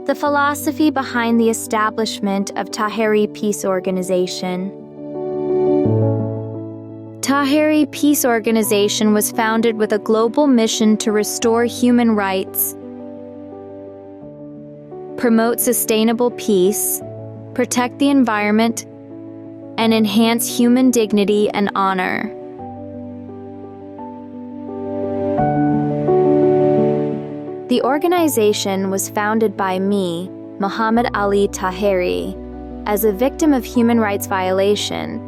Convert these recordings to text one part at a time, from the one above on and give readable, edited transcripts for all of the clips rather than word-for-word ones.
The philosophy behind the establishment of Taheri Peace Organization. Taheri Peace Organization was founded with a global mission to restore human rights, promote sustainable peace, protect the environment, and enhance human dignity and honor. The organization was founded by me, Mohammad Ali Taheri, as a victim of human rights violation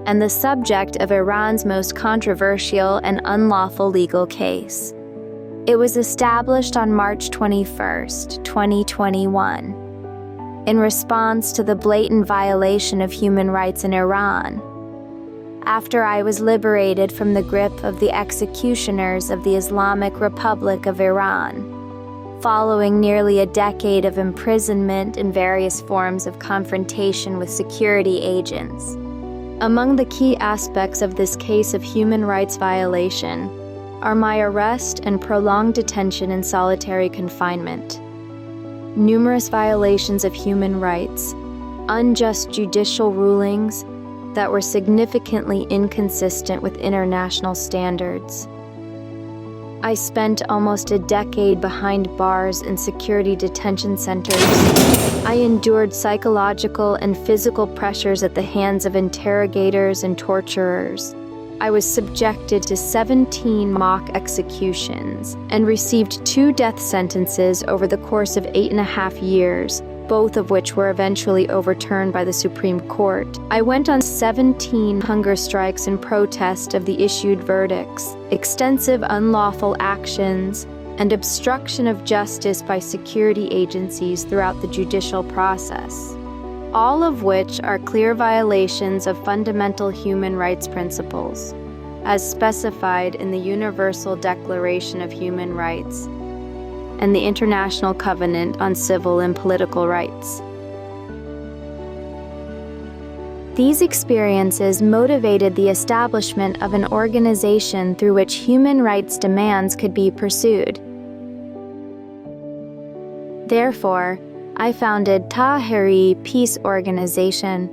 and the subject of Iran's most controversial and unlawful legal case. It was established on March 21, 2021, in response to the blatant violation of human rights in Iran, after I was liberated from the grip of the executioners of the Islamic Republic of Iran, following nearly a decade of imprisonment and various forms of confrontation with security agents. Among the key aspects of this case of human rights violation are my arrest and prolonged detention in solitary confinement, numerous violations of human rights, unjust judicial rulings that were significantly inconsistent with international standards. I spent almost a decade behind bars in security detention centers. I endured psychological and physical pressures at the hands of interrogators and torturers. I was subjected to 17 mock executions and received 2 death sentences over the course of 8.5 years, both of which were eventually overturned by the Supreme Court. I went on 17 hunger strikes in protest of the issued verdicts, extensive unlawful actions, and obstruction of justice by security agencies throughout the judicial process, all of which are clear violations of fundamental human rights principles, as specified in the Universal Declaration of Human Rights and the International Covenant on Civil and Political Rights. These experiences motivated the establishment of an organization through which human rights demands could be pursued. Therefore, I founded Taheri Peace Organization,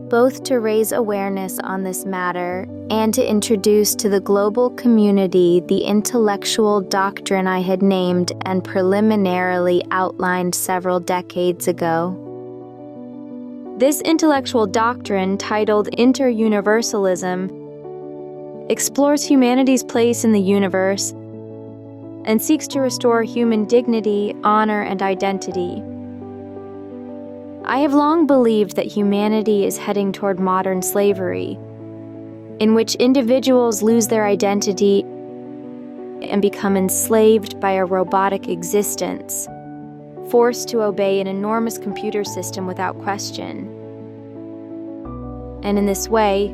both to raise awareness on this matter and to introduce to the global community the intellectual doctrine I had named and preliminarily outlined several decades ago. This intellectual doctrine, titled Interuniversalism, explores humanity's place in the universe and seeks to restore human dignity, honor, and identity. I have long believed that humanity is heading toward modern slavery, in which individuals lose their identity and become enslaved by a robotic existence, forced to obey an enormous computer system without question. And in this way,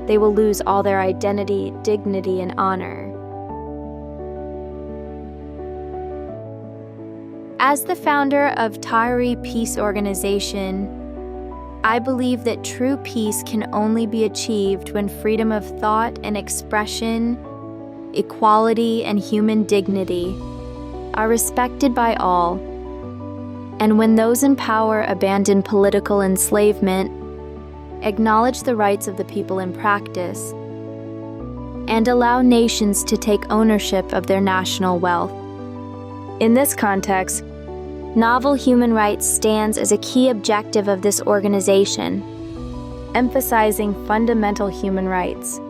they will lose all their identity, dignity, and honor. As the founder of Taheri Peace Organization, I believe that true peace can only be achieved when freedom of thought and expression, equality, and human dignity are respected by all, and when those in power abandon political enslavement, acknowledge the rights of the people in practice, and allow nations to take ownership of their national wealth. In this context, novel human rights stands as a key objective of this organization, emphasizing fundamental human rights,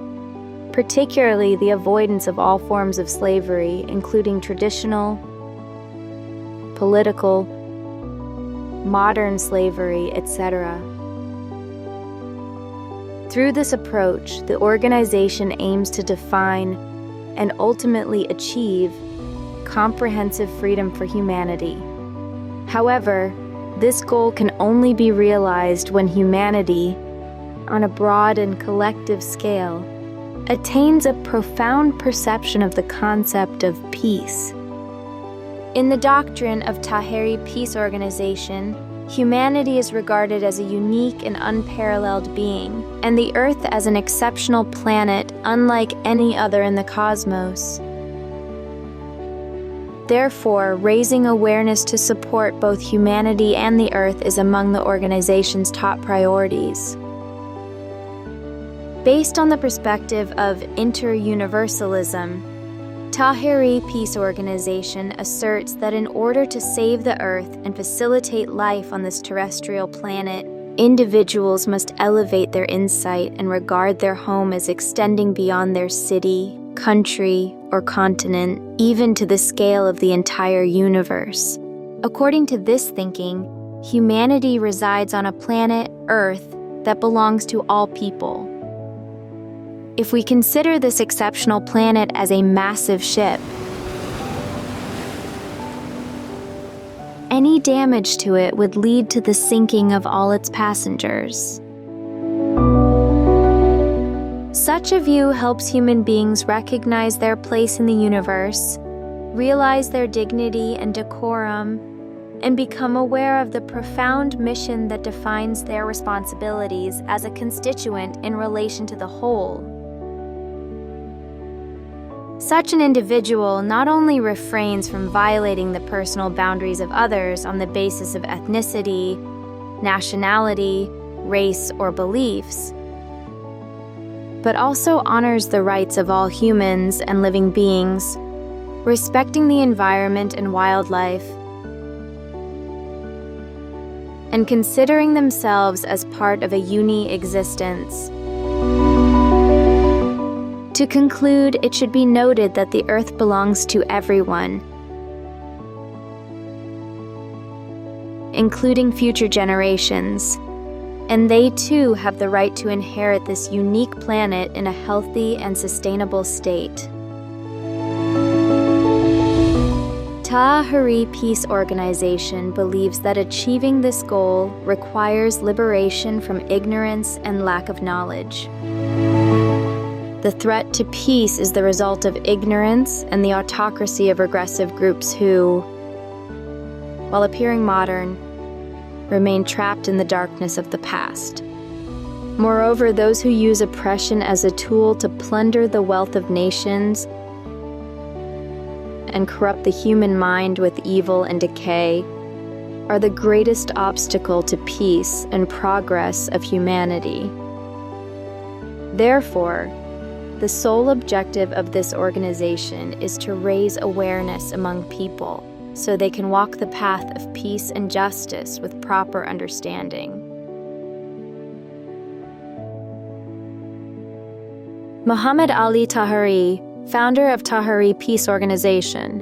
particularly the avoidance of all forms of slavery, including traditional, political, modern slavery, etc. Through this approach, the organization aims to define and ultimately achieve comprehensive freedom for humanity. However, this goal can only be realized when humanity, on a broad and collective scale, attains a profound perception of the concept of peace. In the doctrine of Taheri Peace Organization, humanity is regarded as a unique and unparalleled being, and the Earth as an exceptional planet unlike any other in the cosmos. Therefore, raising awareness to support both humanity and the earth is among the organization's top priorities. Based on the perspective of Interuniversalism, Taheri Peace Organization asserts that in order to save the earth and facilitate life on this terrestrial planet, individuals must elevate their insight and regard their home as extending beyond their city, country, or continent, even to the scale of the entire universe. According to this thinking, humanity resides on a planet, Earth, that belongs to all people. If we consider this exceptional planet as a massive ship, any damage to it would lead to the sinking of all its passengers. Such a view helps human beings recognize their place in the universe, realize their dignity and decorum, and become aware of the profound mission that defines their responsibilities as a constituent in relation to the whole. Such an individual not only refrains from violating the personal boundaries of others on the basis of ethnicity, nationality, race, or beliefs, but also honors the rights of all humans and living beings, respecting the environment and wildlife, and considering themselves as part of a uni-existence. To conclude, it should be noted that the earth belongs to everyone, including future generations, and they too have the right to inherit this unique planet in a healthy and sustainable state. Taheri Peace Organization believes that achieving this goal requires liberation from ignorance and lack of knowledge. The threat to peace is the result of ignorance and the autocracy of regressive groups who, while appearing modern, remain trapped in the darkness of the past. Moreover, those who use oppression as a tool to plunder the wealth of nations and corrupt the human mind with evil and decay are the greatest obstacle to peace and progress of humanity. Therefore, the sole objective of this organization is to raise awareness among people so they can walk the path of peace and justice with proper understanding. Mohammad Ali Taheri, founder of Taheri Peace Organization,